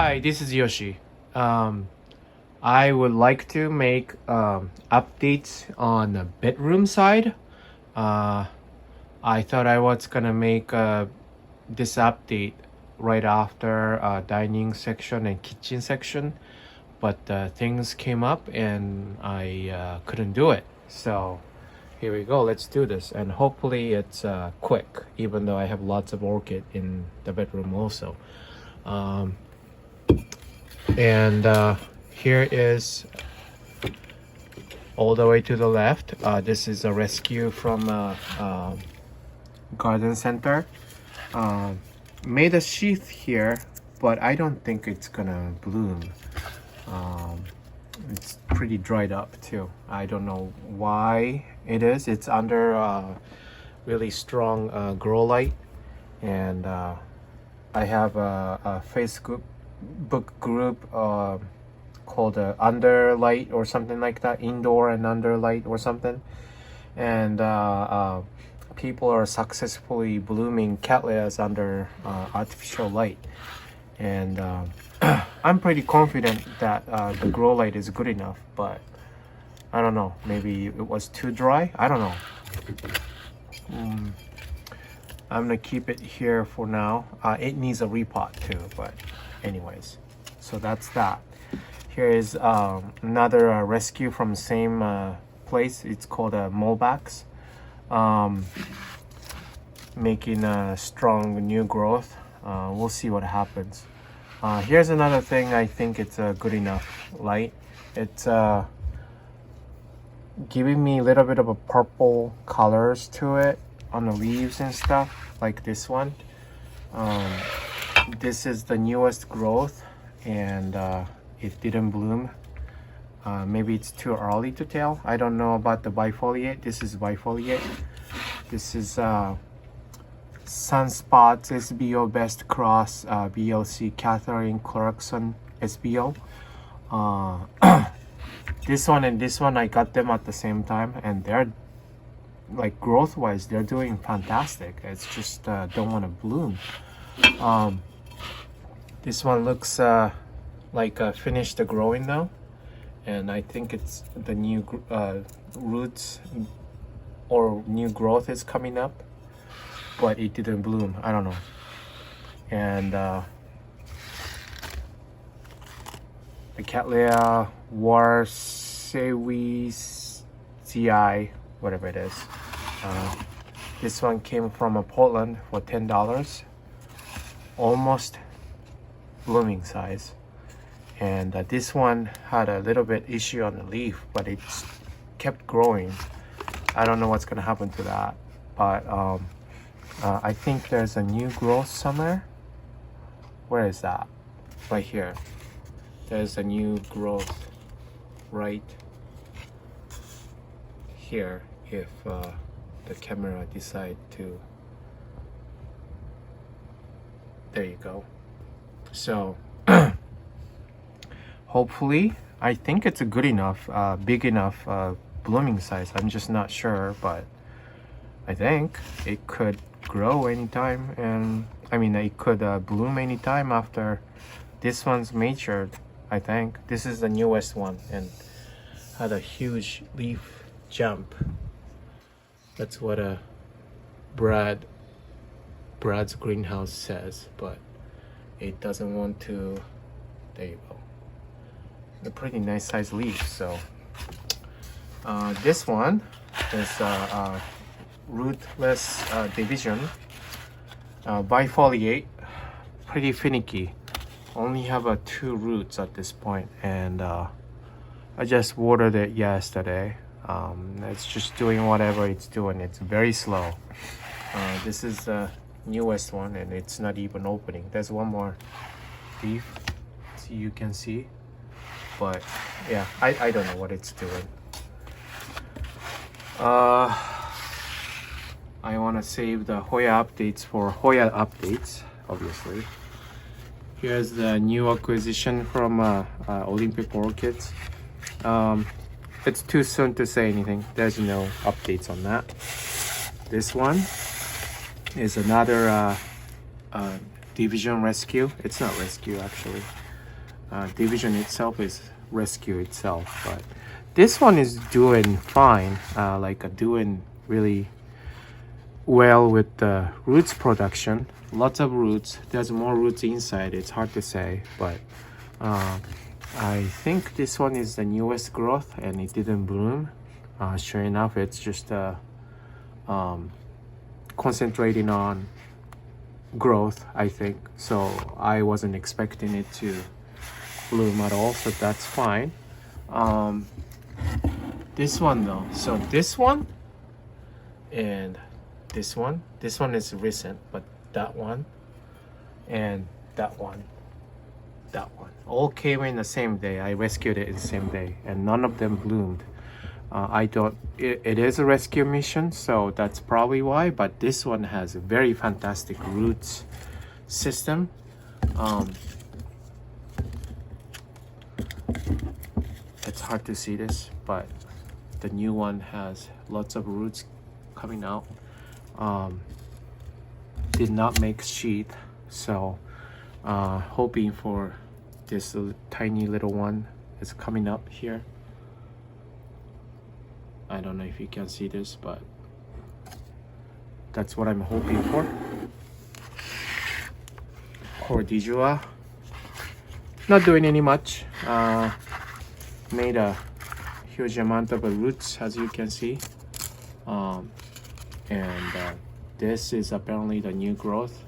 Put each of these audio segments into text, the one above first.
Hi, this is Yoshi. I would like to make updates on the bedroom side. Uh, I thought I was gonna make this update right after dining section and kitchen section, but things came up and I couldn't do it. So here we go. Let's do this, and hopefully it's quick. Even though I have lots of orchid in the bedroom also. And here is all the way to the left. This is a rescue from garden center. Made a sheath here, but I don't think it's gonna bloom. It's pretty dried up too. I don't know why it is. It's under really strong grow light, and I have a Facebook group called Underlight or something like that, indoor and underlight or something, and people are successfully blooming cattleyas under artificial light, and I'm pretty confident that the grow light is good enough, but I don't know, maybe it was too dry. I don't know. I'm gonna keep it here for now. It needs a repot too, but anyways, so that's that. Here is another rescue from same place. It's called Molbach's, making a strong new growth. We'll see what happens. Here's another thing. I think it's good enough light. It's giving me a little bit of a purple colors to it on the leaves and stuff, like this one. This is the newest growth, and it didn't bloom. Maybe it's too early to tell. I don't know about the bifoliate. This is bifoliate. This is Sunspots SBO Best Cross BLC Catherine Clarkson SBO. This one and this one, I got them at the same time, and they're like growth wise, they're doing fantastic. It's just don't want to bloom. This one looks like finished growing now, and I think it's the new roots or new growth is coming up, but it didn't bloom. I don't know. And the Cattleya Warsawi, whatever it is. This one came from Portland for $10, almost blooming size. And this one had a little bit issue on the leaf, but it's kept growing. I don't know what's gonna happen to that, but I think there's a new growth somewhere. Where is that? Right here. There's a new growth right here if the camera decide to. There you go. So hopefully, I think it's a good enough, big enough blooming size. I'm just not sure, but I think it could grow anytime, and I mean it could bloom anytime after this one's matured. I think this is the newest one and had a huge leaf jump. That's what Brad's greenhouse says, but it doesn't want to. There you go. A pretty nice size leaf. So this one is rootless division, bifoliate, pretty finicky. Only have 2 roots at this point, and I just watered it yesterday. It's just doing whatever it's doing. It's very slow. This is the newest one, and it's not even opening. There's one more leaf, so you can see, but yeah, I don't know what it's doing. I want to save the Hoya updates for Hoya updates, obviously. Here's the new acquisition from Olympic Orchids. It's too soon to say anything. There's no updates on that. This one is another division rescue. It's not rescue actually. division itself is rescue itself, but this one is doing fine, doing really well with the roots production. Lots of roots. There's more roots inside. It's hard to say, but I think this one is the newest growth and it didn't bloom. Sure enough, it's just concentrating on growth, I think. So I wasn't expecting it to bloom at all, so that's fine. This one though, so this one and this one is recent, but that one and that one all came in the same day. I rescued it in the same day and none of them bloomed. It is a rescue mission, so that's probably why, but this one has a very fantastic roots system. It's hard to see this, but the new one has lots of roots coming out. Did not make sheath, so hoping for this tiny little one is coming up here. I don't know if you can see this, but that's what I'm hoping for. Cordijua, not doing any much. Made a huge amount of roots, as you can see. This is apparently the new growth,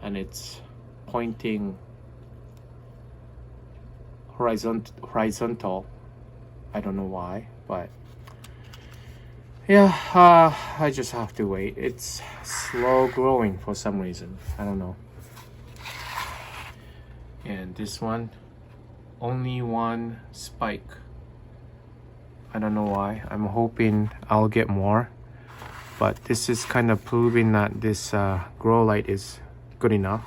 and it's pointing horizontal. I don't know why, but yeah, I just have to wait. It's slow growing for some reason. I don't know. And this one, only one spike. I don't know why. I'm hoping I'll get more, but this is kind of proving that this grow light is good enough.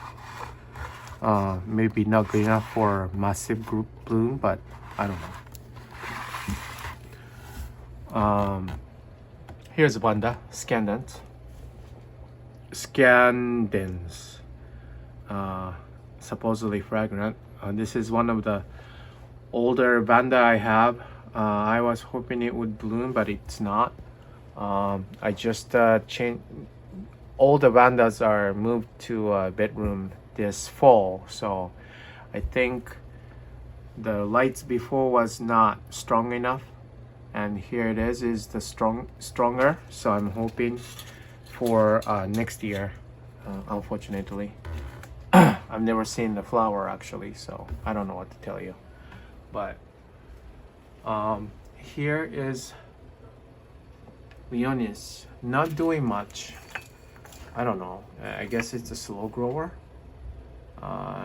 Maybe not good enough for massive group bloom, but I don't know. Here's Vanda Scandens. Supposedly fragrant. This is one of the older Vanda I have. I was hoping it would bloom, but it's not. I just changed. All the Vandas are moved to a bedroom this fall, so I think the lights before was not strong enough, and here it is the stronger. So I'm hoping for next year. Unfortunately, I've never seen the flower actually, so I don't know what to tell you. But here is Leonis, not doing much. I don't know. I guess it's a slow grower.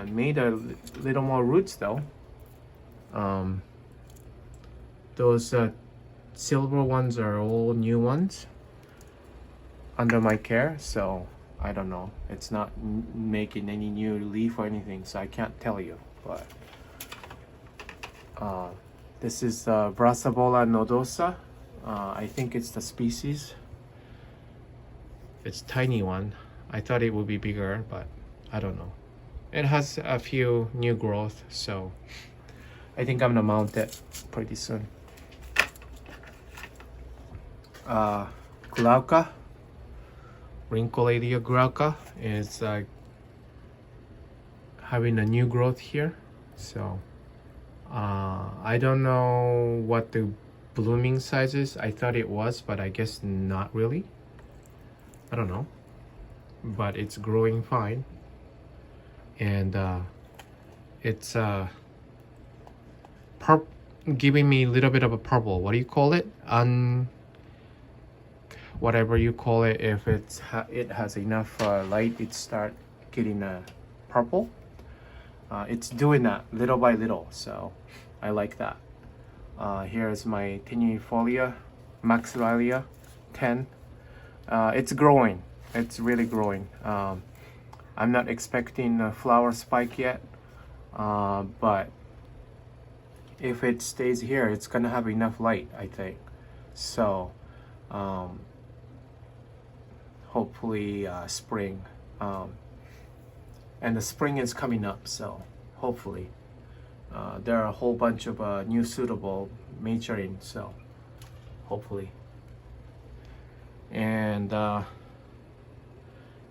Made a little more roots though. Those silver ones are all new ones under my care, so I don't know. It's not making any new leaf or anything, so I can't tell you. But this is Brassivola nodosa. I think it's the species. It's tiny one. I thought it would be bigger, but I don't know. It has a few new growth, so I think I'm gonna mount it pretty soon. Glauca, Wrinkleadia glauca is having a new growth here, so I don't know what the blooming size is. I thought it was, but I guess not really. I don't know, but it's growing fine, and it's giving me a little bit of a purple. What do you call it? Whatever you call it. If it has enough light, it start getting a purple. It's doing that little by little, so I like that. Here's my tenuifolia maxillaria 10. It's growing. It's really growing. I'm not expecting a flower spike yet, but if it stays here, it's gonna have enough light, I think. So hopefully spring, and the spring is coming up, so hopefully there are a whole bunch of new suitable maturing, so hopefully. And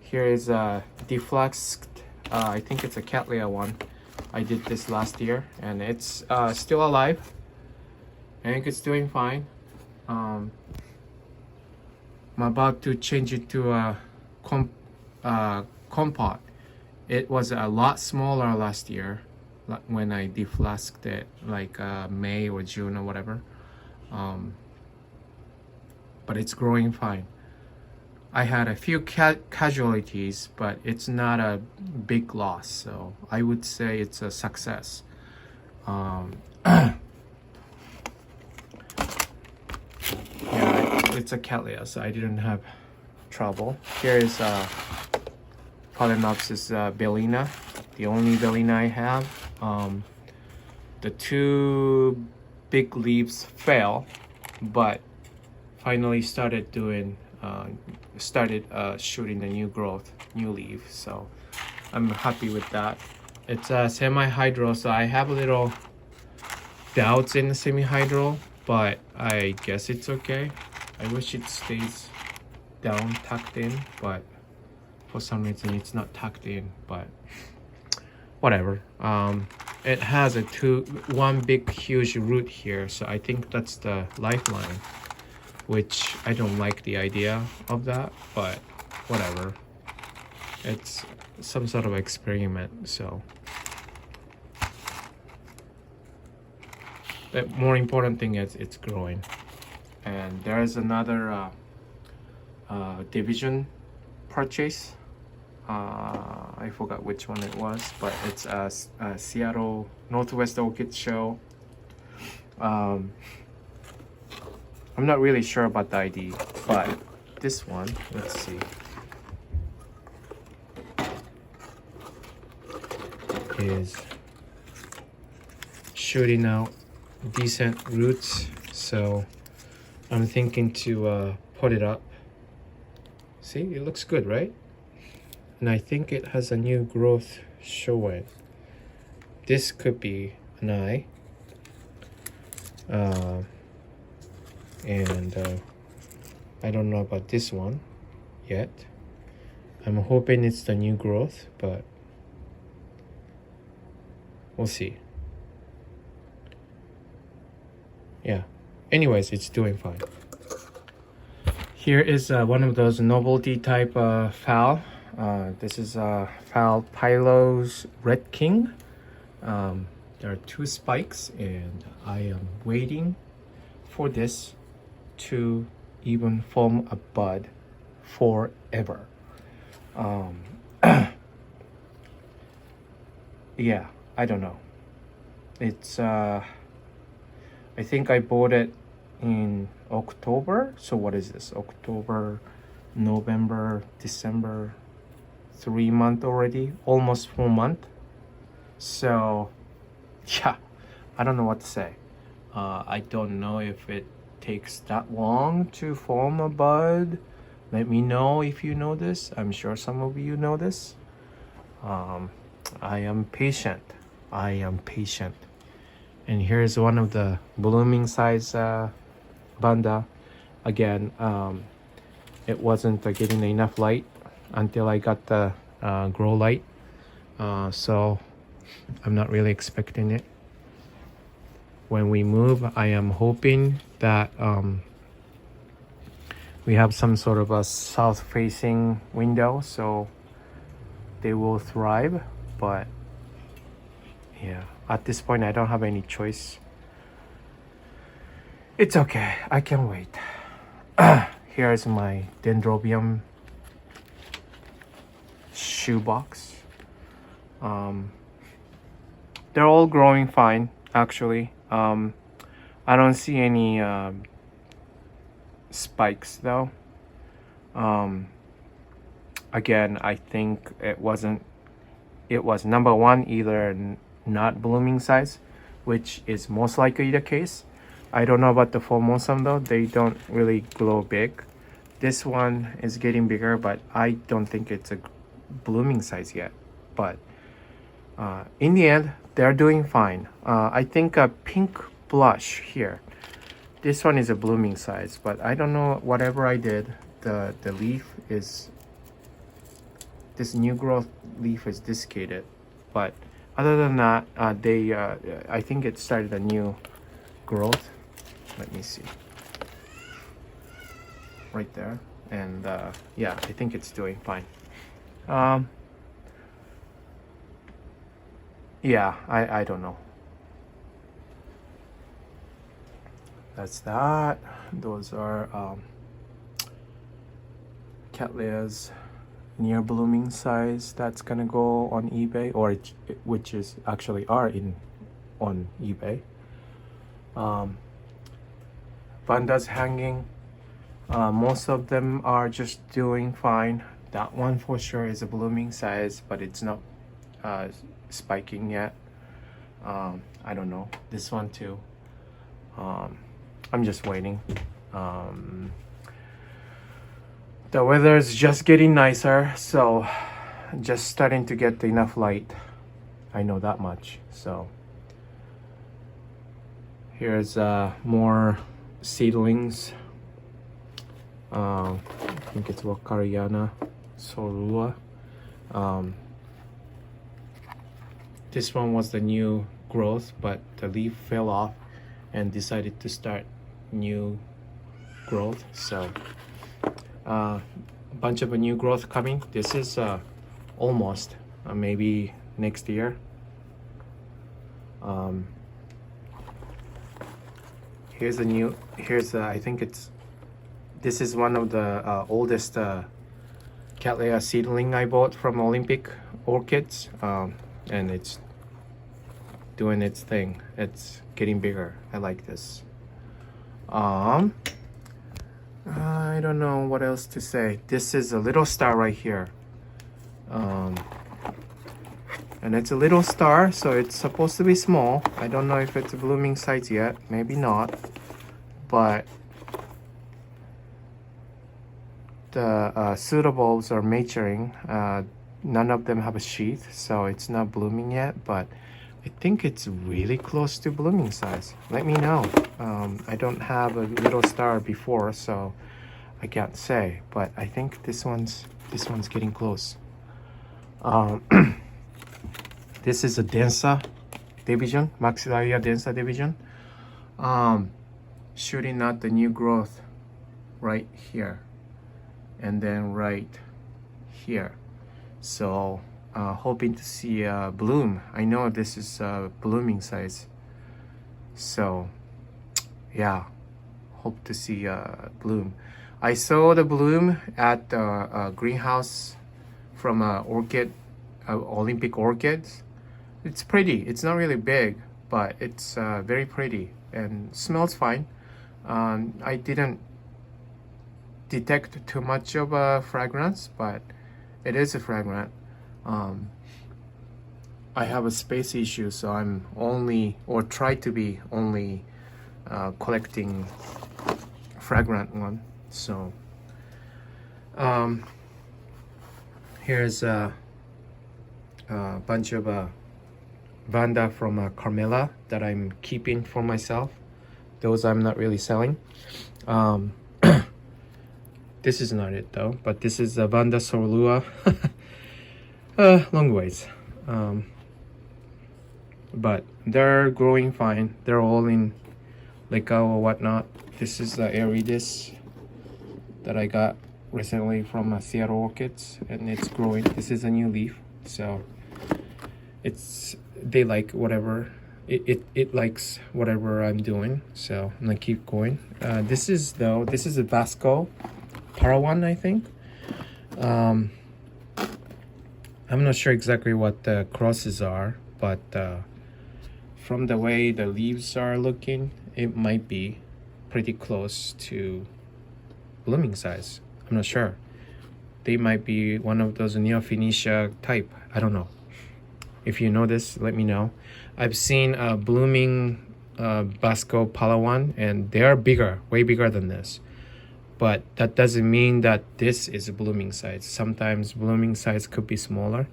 here is a defluxed, I think it's a Cattleya one. I did this last year and it's still alive. I think it's doing fine. I'm about to change it to a compote. It was a lot smaller last year when I deflasked it, like May or June or whatever. But it's growing fine. I had a few casualties, but it's not a big loss, so I would say it's a success. Yeah, it's a Cattleya, so I didn't have trouble. Here is Phalaenopsis bellina, the only bellina I have. The two big leaves fell, but finally started doing shooting the new growth, new leaf, so I'm happy with that. It's a semi-hydro, so I have a little doubts in the semi-hydro, but I guess it's okay. I wish it stays down, tucked in, but for some reason it's not tucked in, but whatever. It has one big huge root here, so I think that's the lifeline, which I don't like the idea of that, but whatever. It's some sort of experiment, so. The more important thing is it's growing. And there's another division purchase. I forgot which one it was, but it's a Seattle Northwest Orchid Show. I'm not really sure about the ID, but this one, let's see, is shooting out decent roots, so I'm thinking to put it up. See, it looks good, right? And I think it has a new growth showing. This could be an eye. And I don't know about this one yet. I'm hoping it's the new growth, but we'll see. Yeah, anyways, it's doing fine. Here is one of those novelty type fowl. This is fowl Pylos Red King. There are 2 spikes, and I am waiting for this to even form a bud forever. Yeah, I don't know. It's I think I bought it in October. So what is this? October, November, December, 3 months already, almost 4 months. So yeah, I don't know what to say. I don't know if it takes that long to form a bud. Let me know if you know this. I'm sure some of you know this. I am patient. I am patient. And here's one of the blooming size banda. Again, it wasn't getting enough light until I got the grow light. So I'm not really expecting it. When we move, I am hoping that we have some sort of a south facing window, so they will thrive. But yeah, at this point I don't have any choice. It's okay, I can wait. Here's my dendrobium shoebox. They're all growing fine, actually. I don't see any spikes though. Again, I think it was number one, either not blooming size, which is most likely the case. I don't know about the formosum though. They don't really grow big. This one is getting bigger, but I don't think it's a blooming size yet. But in the end, they're doing fine. I think a pink blush here. This one is a blooming size, but I don't know, whatever I did, the leaf is, this new growth leaf is desiccated. But other than that, I think it started a new growth. Let me see. Right there. And yeah, I think it's doing fine. Yeah, I don't know. That's that. Those are Cattleyas near blooming size that's gonna go on eBay, or which is actually are on eBay. Vandas hanging. Most of them are just doing fine. That one for sure is a blooming size, but it's not spiking yet. I don't know. This one too. I'm just waiting. The weather is just getting nicer, so just starting to get enough light. I know that much. So here's more seedlings. I think it's Wakariana Sorua. This one was the new growth, but the leaf fell off and decided to start new growth. So a bunch of a new growth coming. This is almost maybe next year. Here's I think this is one of the oldest Cattleya seedling I bought from Olympic Orchids, and it's doing its thing. It's getting bigger. I like this. I don't know what else to say. This is a little star right here, and it's a little star, so it's supposed to be small. I don't know if it's a blooming size yet. Maybe not, but the pseudobulbs are maturing. None of them have a sheath, so it's not blooming yet, but I think it's really close to blooming size. Let me know. I don't have a little star before, so I can't say, but I think this one's getting close. This is a densa division, Maxillaria densa division, shooting out the new growth right here and then right here. So hoping to see a bloom. I know this is a blooming size, so yeah, hope to see a bloom. I saw the bloom at the greenhouse from Olympic Orchids. It's pretty. It's not really big, but it's very pretty and smells fine. I didn't detect too much of a fragrance, but it is a fragrant. I have a space issue, so I'm only, or try to be only, collecting fragrant one. So here's a bunch of Vanda from Carmela that I'm keeping for myself. Those I'm not really selling. This is not it though, but this is a Vanda Sorlua. Long ways. But they're growing fine. They're all in Lekau or whatnot. This is the Aridis that I got recently from Seattle Orchids, and it's growing. This is a new leaf, so they like whatever it likes whatever I'm doing, so I'm gonna keep going. This is a Vasco Parawan, I think. I'm not sure exactly what the crosses are, but from the way the leaves are looking, it might be pretty close to blooming size. I'm not sure. They might be one of those Neo-Phoenicia type. I don't know. If you know this, let me know. I've seen a blooming Vasco Palawan, and they are bigger, way bigger than this. But that doesn't mean that this is a blooming size. Sometimes blooming size could be smaller,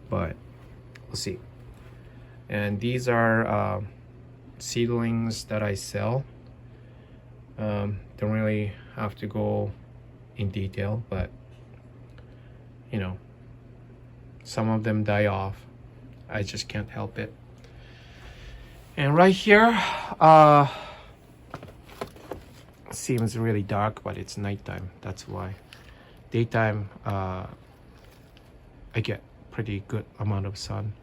but we'll see. And these are seedlings that I sell. Don't really have to go in detail, but you know, some of them die off. I just can't help it. And right here, seems really dark, but it's nighttime. That's why. Daytime, I get pretty good amount of sun.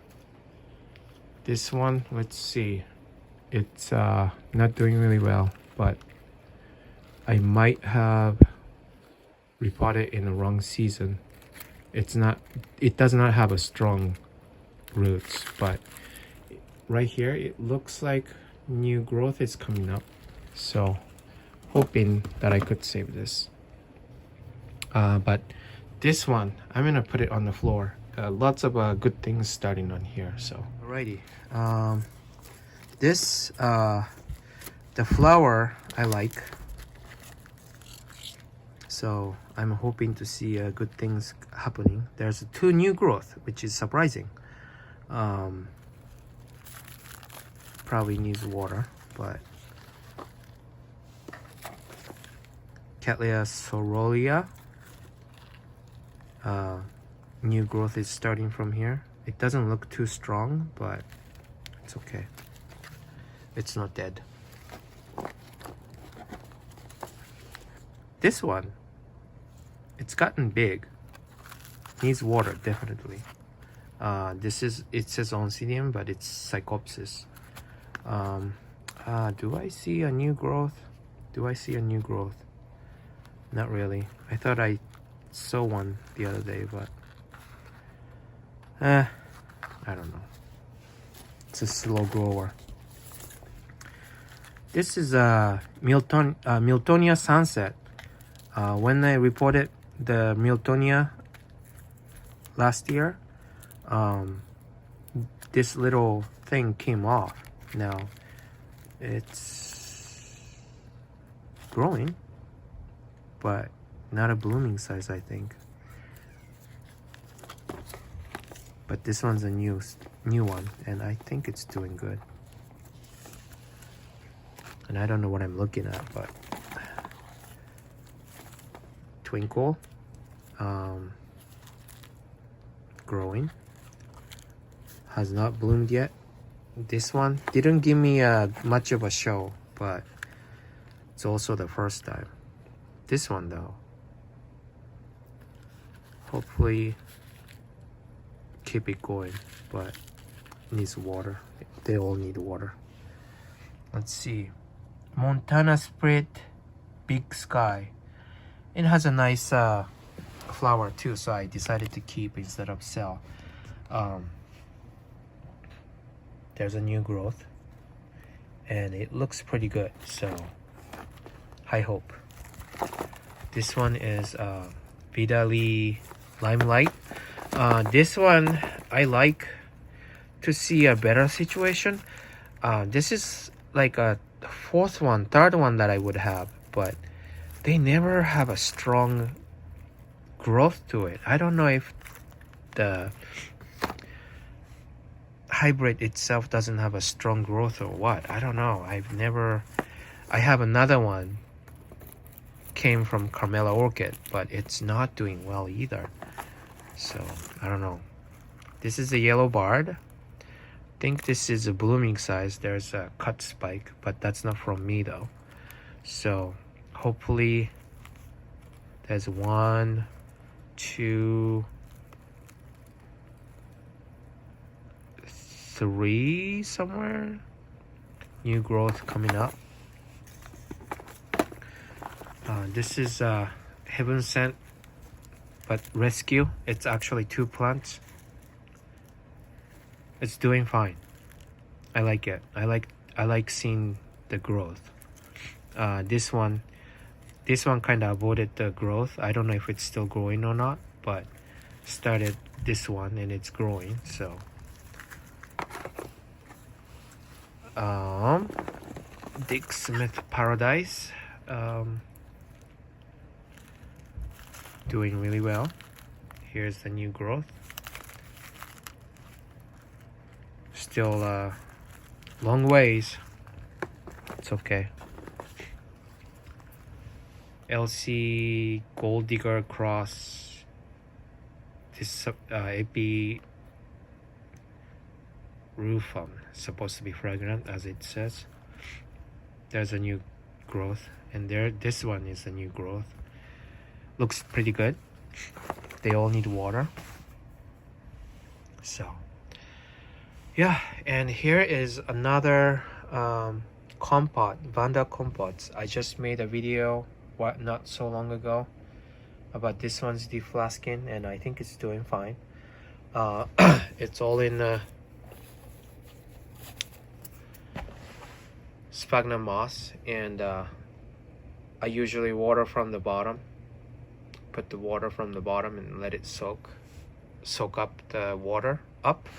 This one, let's see. It's not doing really well, but I might have repotted in the wrong season. It does not have a strong roots, but right here it looks like new growth is coming up, so hoping that I could save this. But this one I'm gonna put it on the floor. Lots of good things starting on here. So alrighty, this the flower I like, so I'm hoping to see good things happening. There's 2 new growth, which is surprising. Probably needs water, but Cattleya sorolia, new growth is starting from here. It doesn't look too strong, but it's okay. It's not dead. This one, it's gotten big. Needs water, definitely. It says Oncidium, but it's Psychopsis. Do I see a new growth? Do I see a new growth? Not really. I thought I saw one the other day, but I don't know. It's a slow grower. This is Miltonia Sunset. When I reported the Miltonia last year, this little thing came off. Now it's growing, but not a blooming size, I think. But this one's a new one, and I think it's doing good. And I don't know what I'm looking at, but Twinkle, growing, has not bloomed yet. This one didn't give me much of a show, but it's also the first time. This one though, hopefully keep it going, but needs water. They all need water. Let's see, Montana Spirit Big Sky. It has a nice flower too, so I decided to keep instead of sell. There's a new growth, and it looks pretty good, so high hope. This one is Vidali Limelight. This one I like to see a better situation. This is like a third one that I would have, but they never have a strong growth to it. I don't know if the hybrid itself doesn't have a strong growth or what. I don't know. I have another one, came from Carmela Orchid, but it's not doing well either. So I don't know. This is a yellow barred. I think this is a blooming size. There's a cut spike, but that's not from me though. So hopefully there's 1, 2, 3 somewhere. New growth coming up. This is Heaven Sent, but Rescue. It's actually 2 plants. It's doing fine. I like it. I like seeing the growth. This one kind of avoided the growth. I don't know if it's still growing or not, but started this one and it's growing. So Dick Smith Paradise, doing really well. Here's the new growth. still long ways. It's okay. LC Gold Digger Cross. This AP Rufum, supposed to be fragrant as it says. There's a new growth, and this one is a new growth. Looks pretty good. They all need water. So yeah, and here is another compote, Vanda compotes. I just made a video not so long ago about this one's deflasking, and I think it's doing fine. It's all in sphagnum moss, and I usually water from the bottom. Put the water from the bottom and let it soak up the water up.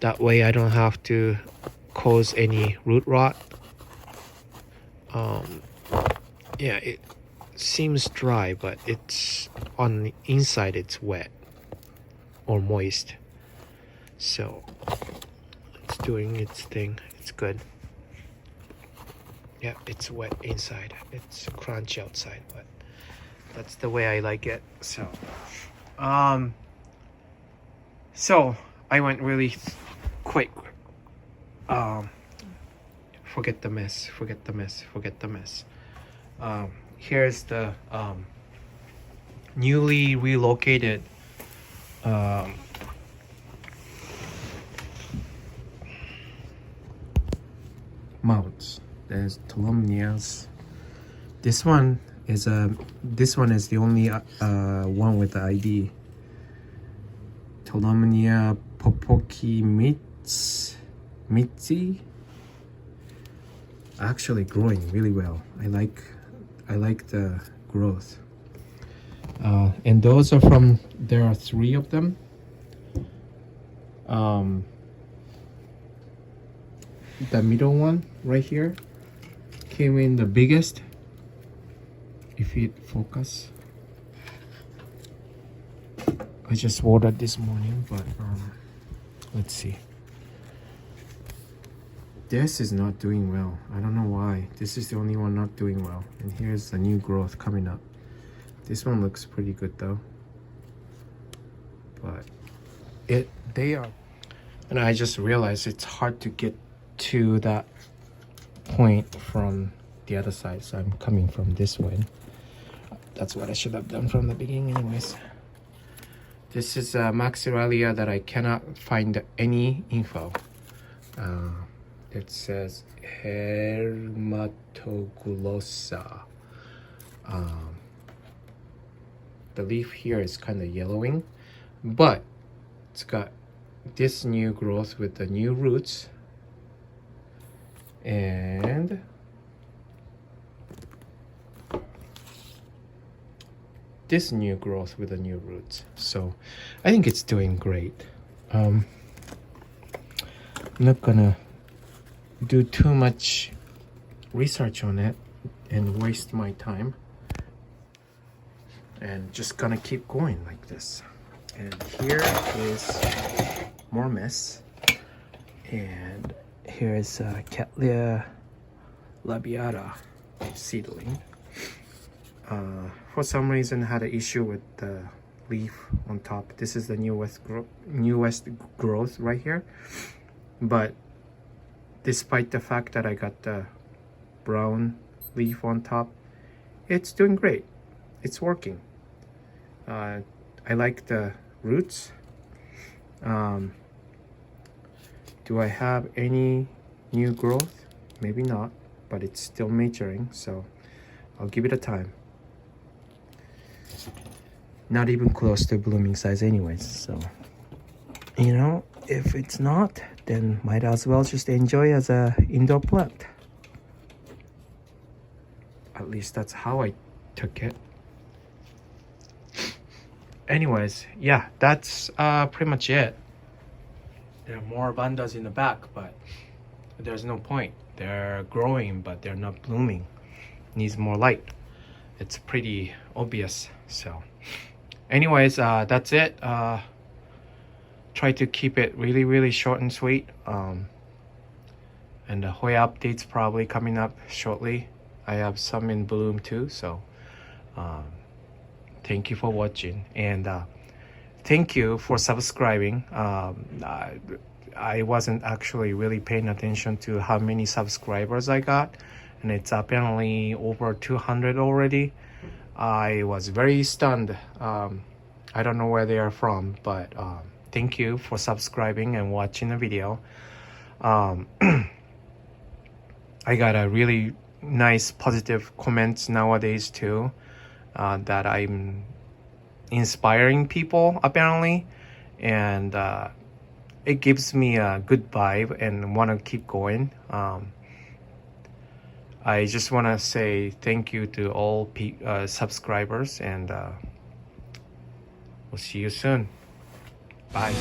That way I don't have to cause any root rot. Yeah, it seems dry, but it's on the inside it's wet or moist, so it's doing its thing. It's good. Yeah, it's wet inside, it's crunchy outside, but that's the way I like it. So so I went really quick. Forget the mess. Here's the newly relocated mounts. There's Tolomnias. This one is the only one with the ID. Tolomnia Popoki Mitzi. Actually growing really well. I like the growth. And those are from, there are 3 of them. The middle one right here came in the biggest. If it focus. I just watered this morning, but let's see. This is not doing well. I don't know why. This is the only one not doing well. And here's the new growth coming up. This one looks pretty good though. But they are, and I just realized it's hard to get to that point from the other side, so I'm coming from this way. That's what I should have done from the beginning anyways. This is a Maxiralia that I cannot find any info. It says Hermatoglossa. The leaf here is kind of yellowing, but it's got this new growth with the new roots, and this new growth with the new roots. So I think it's doing great. I'm not gonna do too much research on it and waste my time, and just gonna keep going like this. And here is more mess, and here is Cattleya labiata seedling. For some reason had an issue with the leaf on top. This is the newest growth right here, but despite the fact that I got the brown leaf on top, it's doing great. It's working. I like the roots. Do I have any new growth? Maybe not, but it's still maturing, so I'll give it a time. Not even close to blooming size anyways, so you know, if it's not, then might as well just enjoy as a indoor plant. At least that's how I took it. Anyways, yeah, that's pretty much it. There are more bandas in the back, but there's no point. They're growing, but they're not blooming. Needs more light. It's pretty obvious. So anyways, that's it. try to keep it really short and sweet. And the Hoya updates probably coming up shortly. I have some in bloom too, so thank you for watching, and thank you for subscribing. I wasn't actually really paying attention to how many subscribers I got, and it's apparently over 200 already. I was very stunned. I don't know where they are from, but thank you for subscribing and watching the video. I got a really nice positive comments nowadays too, that I'm inspiring people apparently, and it gives me a good vibe and want to keep going. I just want to say thank you to all subscribers, and we'll see you soon. Bye.